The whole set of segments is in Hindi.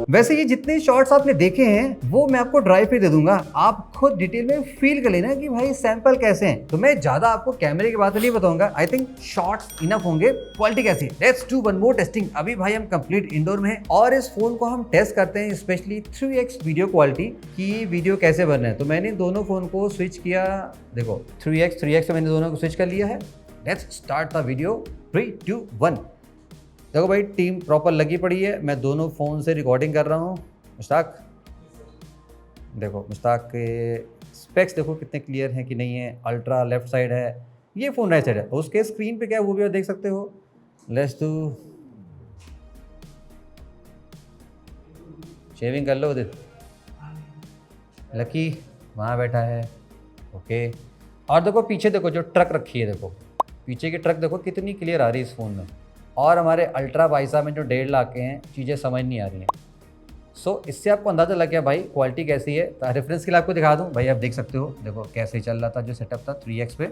वैसे ये जितने शॉट्स आपने देखे हैं वो मैं आपको ड्राइव पे दे दूंगा, आप खुद डिटेल में फील कर लेना कि भाई सैंपल कैसे हैं। तो मैं ज्यादा आपको कैमरे की बात नहीं बताऊंगा, आई थिंक शॉट्स इनफ होंगे। क्वालिटी कैसी है, let's do one more testing. अभी भाई हम कंप्लीट इंडोर में हैं और इस फोन को हम टेस्ट करते हैं स्पेशली 3x वीडियो क्वालिटी की वीडियो कैसे बन रहे हैं। तो मैंने दोनों फोन को स्विच किया, देखो 3x मैंने दोनों को स्विच कर लिया है। Let's start the video 3, 2, 1। देखो भाई टीम प्रॉपर लगी पड़ी है, मैं दोनों फ़ोन से रिकॉर्डिंग कर रहा हूँ। मुश्ताक देखो, मुश्ताक के स्पेक्स देखो कितने क्लियर हैं कि नहीं है। अल्ट्रा लेफ्ट साइड है, ये फ़ोन राइट साइड है। उसके स्क्रीन पे क्या है वो भी आप देख सकते हो। लेट्स डू शेविंग कर लो उधर, लकी वहाँ बैठा है, ओके। और देखो पीछे देखो जो ट्रक रखी है, देखो पीछे की ट्रक देखो कितनी क्लियर आ रही है इस फ़ोन में। और हमारे अल्ट्रा वाइसा में जो 1.5 लाख के हैं चीज़ें समझ नहीं आ रही हैं। सो इससे आपको अंदाज़ा लग गया भाई क्वालिटी कैसी है। तो रेफरेंस के लिए आपको दिखा दूं भाई, आप देख सकते हो, देखो कैसे चल रहा था जो सेटअप था 3x पे,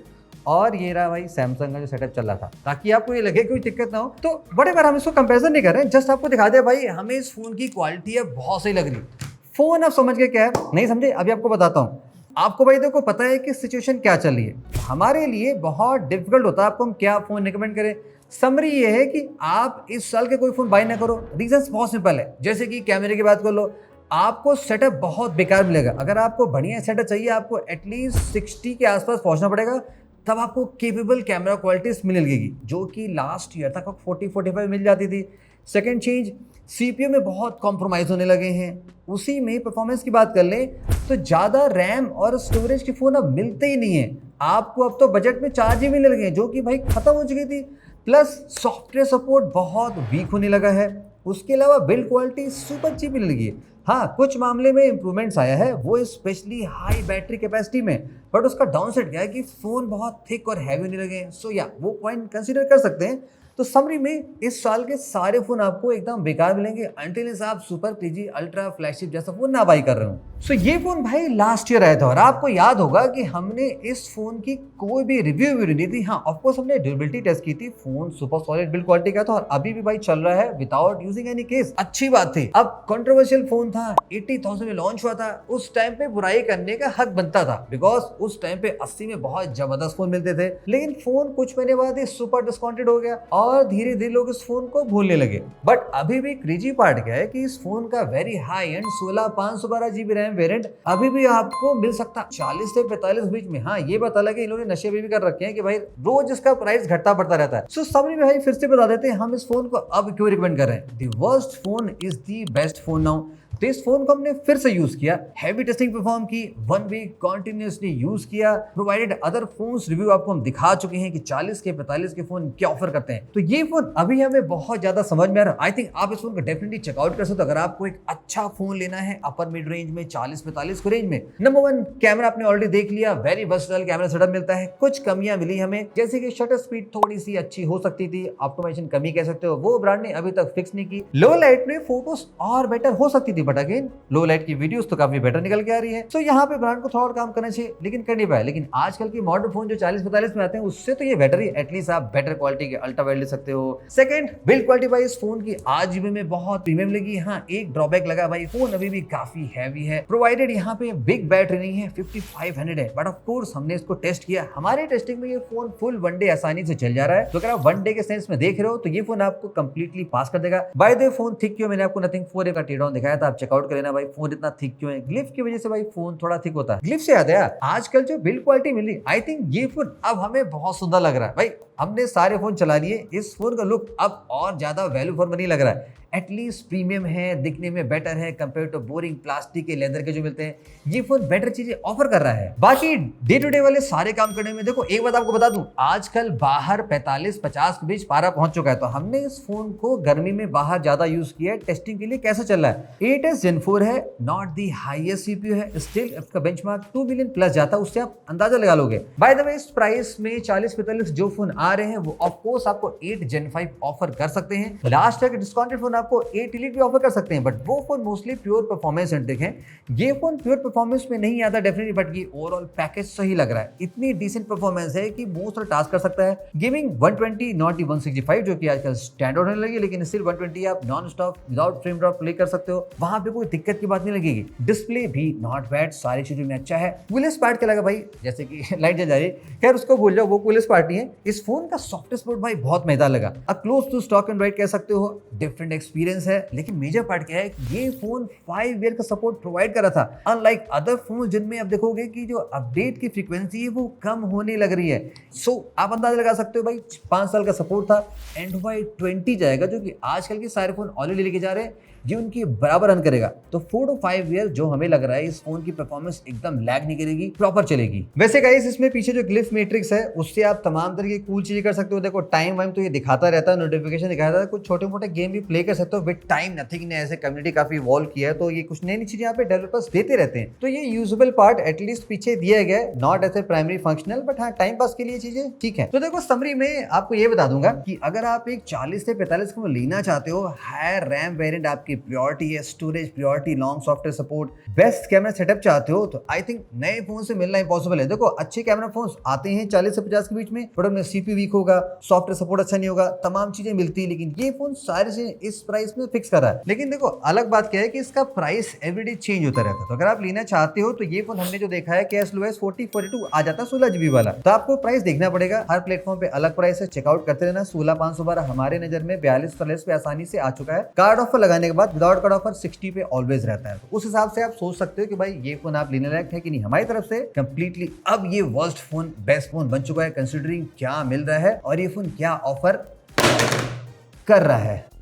और ये रहा भाई सैमसंग का जो सेटअप चल रहा था, ताकि आपको ये लगे कोई दिक्कत ना हो। तो बड़े बार हम इसको कंपेरिजन नहीं कर रहे हैं, जस्ट आपको दिखा दे भाई हमें इस फ़ोन की क्वालिटी है बहुत सही लग रही। फ़ोन आप समझ के क्या है, नहीं समझे अभी आपको बताता हूँ। आपको भाई देखो पता है कि सिचुएशन क्या चल रही है, हमारे लिए बहुत डिफिकल्ट होता है आपको हम क्या फ़ोन रिकमेंड करें। समरी ये है कि आप इस साल के कोई फ़ोन बाय ना करो। रीजंस बहुत सिंपल है, जैसे कि कैमरे की बात कर लो, आपको सेटअप बहुत बेकार मिलेगा। अगर आपको बढ़िया सेटअप चाहिए, आपको एटलीस्ट 60 के आसपास पहुंचना पड़ेगा, तब आपको केपेबल कैमरा क्वालिटीज मिल लगेगी, जो कि लास्ट ईयर तक 40-45 मिल जाती थी। सेकेंड चीज़, CPU में बहुत कॉम्प्रोमाइज़ होने लगे हैं। उसी में परफॉर्मेंस की बात कर लें तो ज़्यादा रैम और स्टोरेज के फ़ोन अब मिलते ही नहीं हैं। आपको अब तो बजट में 4GB मिलने लगे हैं, जो कि भाई ख़त्म हो चुकी थी। प्लस सॉफ्टवेयर सपोर्ट बहुत वीक होने लगा है। उसके अलावा बिल्ड क्वालिटी सुपर चीप मिलने लगी है। हाँ, कुछ मामले में इंप्रूवमेंट्स आया है, वो स्पेशली हाई बैटरी कैपेसिटी में, बट उसका डाउन साइड क्या है कि फ़ोन बहुत थिक और हैवी होने लगे हैं। सो या वो पॉइंट कंसीडर कर सकते हैं। तो समरी में इस साल के सारे फ़ोन आपको एकदम बेकार मिलेंगे अनटिल आप सुपर 3G अल्ट्रा फ्लैगशिप जैसा फ़ोन ना बाई कर रहे हो। सो ये फ़ोन भाई लास्ट ईयर आया था और आपको याद होगा कि हमने इस फ़ोन की कोई भी रिव्यू नहीं दी। हाँ, ऑफकोर्स हमने ड्यूरेबिलिटी टेस्ट की थी, phone super solid build quality का था और अभी भी भाई चल रहा है विदाउट यूजिंग एनी केस। अच्छी बात थी। अब कंट्रोवर्शियल फ़ोन था, 80,000 में लॉन्च हुआ था, उस टाइम पे बुराई करने का हक बनता था, बिकॉज उस टाइम पे 80 में बहुत जबरदस्त फ़ोन मिलते थे। लेकिन फ़ोन कुछ महीने बाद ही सुपर डिस्काउंटेड हो गया और धीरे धीरे लोग इस फोन को भूलने लगे। बट अभी भी क्रेजी पार्ट क्या है कि इस फोन का very high and 16/512GB RAM variant अभी भी आपको मिल सकता 40 से 45 बीच में। हाँ, ये पता लगे इन लोगों ने नशे भी कर रखे हैं कि भाई रोज इसका प्राइस घटता बढ़ता रहता है। सो समरी में भाई फिर से बता देते हैं हम इस फोन को अब क्यों रिकमेंड कर रहे हैं। The worst phone is the best phone now. तो इस फोन को हमने फिर से यूज किया, हैवी टेस्टिंग परफॉर्म की, 1 वीक कंटिन्यूअसली यूज किया, प्रोवाइडेड अदर फोन्स रिव्यू आपको हम दिखा चुके हैं कि 40 के 45 के फोन क्या ऑफर करते हैं। तो ये फोन अभी हमें बहुत ज्यादा समझ में आ रहा है। आई थिंक आप इस फोन को डेफिनेटली चेकआउट कर सकते हो अगर आपको एक अच्छा फोन लेना है अपर मिड रेंज में 40-45 के रेंज में। नंबर 1, कैमरा आपने ऑलरेडी देख लिया, वेरी वर्सेटाइल कैमरा सेटअप मिलता है। कुछ कमियां मिली हमें, जैसे कि शटर स्पीड थोड़ी सी अच्छी हो सकती थी, ऑप्टिमाइजेशन कमी कह सकते हो, वो ब्रांड ने अभी तक फिक्स नहीं की। लो लाइट में फोटोज और बेटर हो सकती थी, बट अगेन लो लाइट की वीडियोस तो काफी बेटर निकल के आ रही है। सो यहाँ पे ब्रांड को थोड़ा और काम करना चाहिए, लेकिन कर नहीं पाया। लेकिन आजकल की मॉडर्न फोन जो 40-45 में आते हैं उससे तो ये बेटर ही, एटलीस्ट आप बेटर क्वालिटी के अल्ट्रा वाइड ले सकते हो। सेकंड, बिल्ड क्वालिटी भाई इस फोन की RGB में बहुत प्रीमियम लगी। हाँ, एक ड्रॉबैक लगा भाई, फोन अभी भी काफी हैवी है। प्रोवाइडेड यहाँ पे बिग बैटरी नहीं है, 5500 है, बट ऑफ कोर्स हमने इसको टेस्ट किया। हमारे टेस्टिंग में ये फोन फुल 1 डे आसानी से चल जा रहा है। तो अगर आप 1 डे के सेंस में देख रहे हो तो ये फोन आपको कंप्लीटली पास कर देगा। बाय द फोन थिक क्यों, मैंने आपको नथिंग 4A का टी डाउन दिखाया था, आप चेकआउट कर लेना भाई फोन इतना थिक क्यों है। ग्लिफ की वजह से भाई फोन थोड़ा थिक होता है। ग्लिफ से याद है आजकल जो बिल्ड क्वालिटी मिल रही, आई थिंक ये फोन अब हमें बहुत सुंदर लग रहा है। भाई हमने सारे फोन चला लिए, इस फोन का लुक अब और ज्यादा वैल्यू फॉर मनी लग रहा है। एटलीस्ट प्रीमियम है, दिखने में बेटर है कंपेयर टू बोरिंग प्लास्टिक के लेदर के जो मिलते हैं। ये फोन बेटर चीजें ऑफर कर रहा है। बाकी डे टू डे वाले सारे काम करने में देखो, एक बात आपको बता दूं, आजकल बाहर 45-50 के बीच पारा पहुंच चुका है। तो हमने इस फोन को गर्मी में बाहर ज्यादा यूज किया है। टेस्टिंग के लिए कैसा चल रहा है, 8s Gen 4 है, नॉट दी हाईएस्ट CPU है, स्टिल इसका बेंचमार्क 2 मिलियन प्लस जाता है, उससे आप अंदाजा लगा लोगे। बाय द वे इस प्राइस में 40-45 जो फोन आ रहे हैं वो ऑफ कोर्स आपको 8 Gen 5 ऑफर कर सकते हैं। लास्ट ईयर के डिस्काउंटेड फोन आपको 8 Elite भी ऑफर कर सकते हैं, बट वो phone mostly pure performance centric है। ये फोन प्योर परफॉर्मेंस में नहीं आता डेफिनेटली, बट ये ओवरऑल पैकेज सही लग रहा है। इतनी डिसेंट परफॉर्मेंस है कि मोस्ट ऑफ टास्क कर सकता है। गेमिंग 120 नॉट 165 जो कि आजकल स्टैंडर्ड होने लगी, लेकिन स्टिल 120 आप non stop without frame drop play कर सकते हो, वहां पे कोई दिक्कत की बात नहीं लगेगी। डिस्प्ले भी नॉट बैड, सारी चीजों में अच्छा है। कूलेस्ट पार्ट क्या लगा भाई, जैसे कि लाइट जल जा रही है, खैर उसको भूल जाओ, वो कूलेस्ट पार्ट नहीं है। इस फोन का सॉफ्टवेयर सपोर्ट भाई बहुत मजेदार लगा। अब close to stock and right कह सकते हो, डिफरेंट एक्सपीरियंस है, लेकिन मेजर पार्ट क्या है, ये फोन 5 ईयर का सपोर्ट प्रोवाइड कर रहा था, अनलाइक अदर फोन जिनमें आप देखोगे कि जो अपडेट की फ्रीक्वेंसी है वो कम होने लग रही है। सो आप अंदाजा लगा सकते हो भाई 5 साल का सपोर्ट था, एंड्रॉइड 20 जाएगा जो कि आजकल के सारे फोन ऑलरेडी लेके जा रहे हैं, ये उनकी बराबर रन करेगा। तो 4 to 5 ईयर जो हमें लग रहा है इस फोन की परफॉर्मेंस एकदम लैग नहीं करेगी, प्रॉपर चलेगी। वैसे गाइस इसमें पीछे जो ग्लिफ मैट्रिक्स है उससे आप तमाम तरह की कूल चीजें कर सकते हो। देखो टाइम वाइम तो ये दिखाता रहता है, नोटिफिकेशन दिखाता है, कुछ छोटे मोटे गेम भी प्ले कर सकते हो विद टाइम। नथिंग ने ऐसे कम्युनिटी काफी इवॉल्व किया है, तो ये कुछ नई नई चीजें यहाँ पे डेवलपर्स देते रहते हैं। तो ये यूजेबल पार्ट एटलीस्ट पीछे दिया गया है, not as a primary functional, but हाँ टाइम पास के लिए चीजें ठीक है। तो देखो समरी में आपको ये बता दूंगा कि अगर आप एक 40 से 45 को लेना चाहते हो, हायर रैम वेरिएंट आपकी प्रायोरिटी है, storage priority, long software support, best camera setup चाहते हो, तो आई थिंक नए फोन से मिलना इम्पॉसिबल है। देखो अच्छे कैमरा फोन आते हैं 40 से 50 के बीच में, बट उनमें सीपीयू वीक होगा, सॉफ्टवेयर सपोर्ट अच्छा नहीं होगा, तमाम चीजें मिलती है, लेकिन ये फोन सारे चीजें इस प्राइस में फिक्स कर रहा है। लेकिन देखो अलग बात क्या है कि इसका प्राइस एवरीडे चेंज होता रहता है। तो अगर आप लेना चाहते हो तो ये फोन हमने जो देखा है कि एस लो एस 4042 आ जाता है 16 GB वाला, तो आपको प्राइस देखना पड़ेगा। हर प्लेटफॉर्म पे अलग प्राइस है, चेकआउट करते रहना। 16512 हमारे नजर में 42 पे आसानी से आ चुका है। कार्ड ऑफर लगाने के बाद विदाउट कार्ड ऑफर 60 पे ऑलवेज रहता है। तो उस हिसाब से आप सोच सकते हो कि भाई ये फोन आप लेने लायक है कि नहीं। हमारी तरफ से कंप्लीटली अब ये वर्स्ट फोन बेस्ट फोन बन चुका है, कंसीडरिंग क्या मिल रहा है और ये फोन क्या ऑफर कर रहा है।